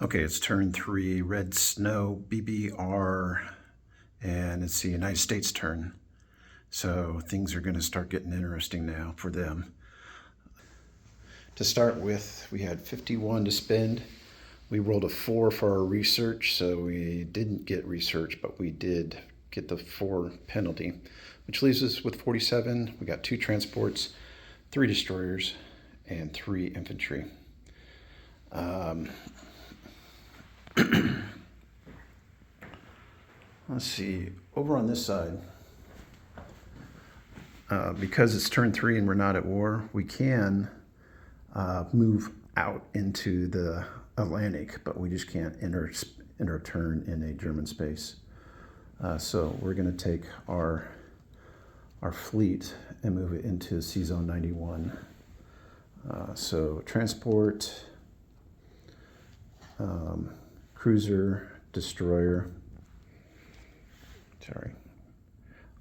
Okay, it's turn 3, red snow, BBR, and it's the United States turn. So things are going to start getting interesting now for them. To start with, we had 51 to spend. We rolled a 4 for our research, so we didn't get research, but we did get the 4 penalty, which leaves us with 47. We got 2 transports, 3 destroyers, and 3 infantry. Let's see, over on this side, because it's turn 3 and we're not at war, we can move out into the Atlantic, but we just can't enter a turn in a German space. So we're going to take our fleet and move it into Sea Zone 91. So transport, cruiser, destroyer,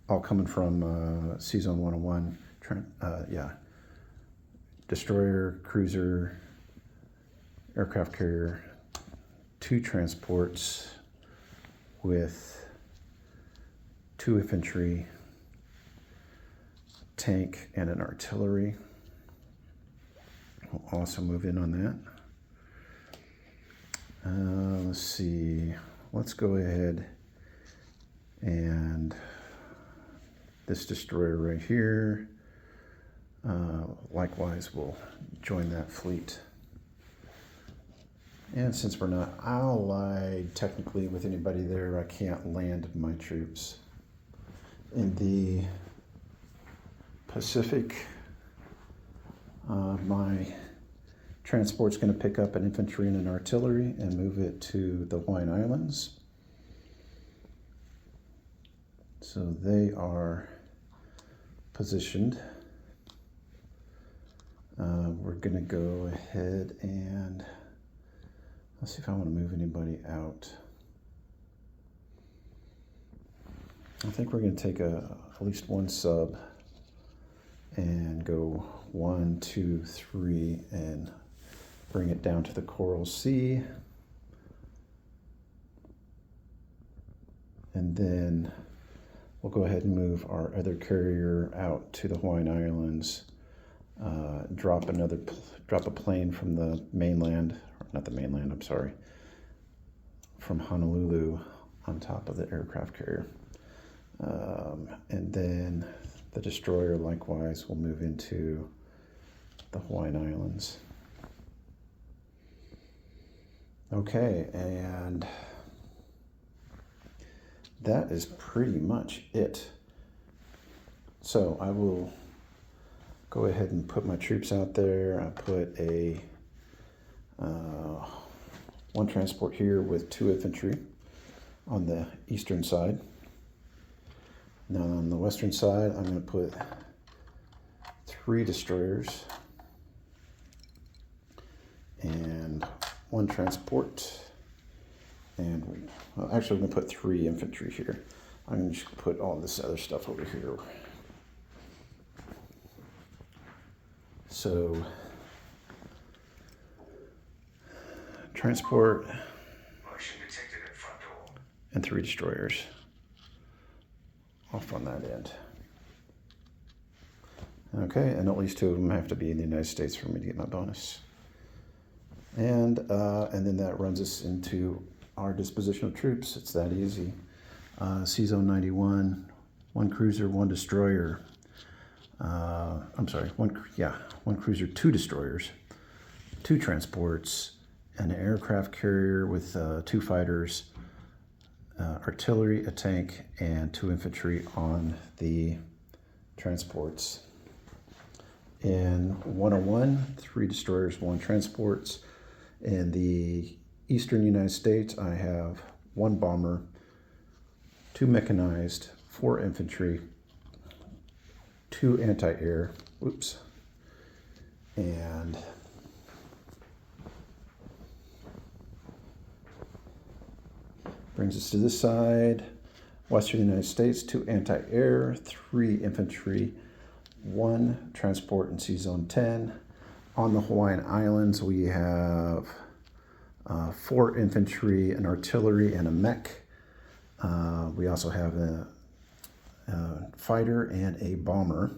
all coming from Sea Zone 101. Destroyer, cruiser, aircraft carrier, 2 transports with 2 infantry, tank, and an artillery. We'll also move in on that. Let's see. Let's go ahead and this destroyer right here, likewise, we'll join that fleet. And since we're not allied technically with anybody there, I can't land my troops. In the Pacific, my transport's going to pick up an infantry and an artillery and move it to the Hawaiian Islands. So they are positioned. We're going to go ahead and let's see if I want to move anybody out. I think we're going to take at least 1 sub and go 1, 2, 3 and bring it down to the Coral Sea. And then we'll go ahead and move our other carrier out to the Hawaiian Islands, drop a plane from the mainland, or not the mainland, I'm sorry, from Honolulu on top of the aircraft carrier. And then the destroyer likewise will move into the Hawaiian Islands. Okay, and that is pretty much it. So I will go ahead and put my troops out there. I put a 1 transport here with 2 infantry on the eastern side. Now on the western side, I'm going to put 3 destroyers and 1 transport. And actually, I'm going to put 3 infantry here. I'm going to just put all this other stuff over here. So, transport and 3 destroyers off on that end. Okay, and at least 2 of them have to be in the United States for me to get my bonus. And then that runs us into our disposition of troops. It's that easy. Sea Zone 91, 1 cruiser, 1 destroyer. I'm sorry, 1 cruiser, 2 destroyers, 2 transports, an aircraft carrier with 2 fighters, artillery, a tank, and 2 infantry on the transports. In 101, 3 destroyers, 1 transports. In the eastern United States, I have 1 bomber, 2 mechanized, 4 infantry, 2 anti-air, and brings us to this side, western United States, 2 anti-air, 3 infantry, 1 transport in Sea Zone 10. On the Hawaiian Islands, we have 4 infantry, an artillery, and a mech. We also have a fighter and a bomber.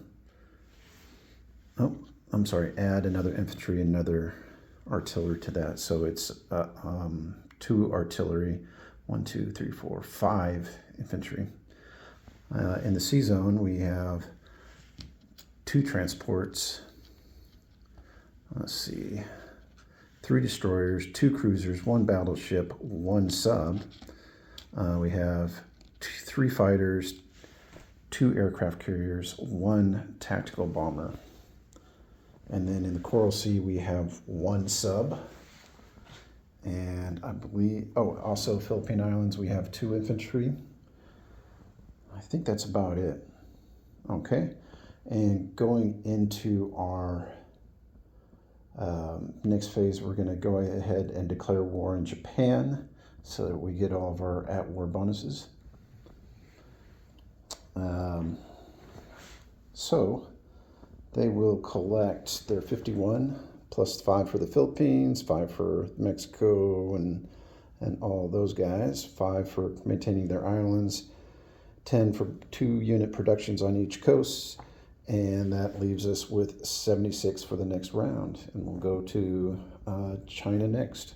Oh, I'm sorry, add another infantry, another artillery to that. So it's 2 artillery, 1, 2, 3, 4, 5 infantry. In the sea zone, we have 2 transports. Let's see, 3 destroyers, 2 cruisers, 1 battleship, 1 sub. We have 3 fighters, 2 aircraft carriers, 1 tactical bomber. And then in the Coral Sea, we have 1 sub. And I believe, also Philippine Islands, we have 2 infantry. I think that's about it. Okay. And going into our next phase, we're going to go ahead and declare war in Japan so that we get all of our at-war bonuses. So they will collect their 51 plus 5 for the Philippines, 5 for Mexico and all those guys, 5 for maintaining their islands, 10 for 2 unit productions on each coast, and that leaves us with 76 for the next round. And we'll go to China next.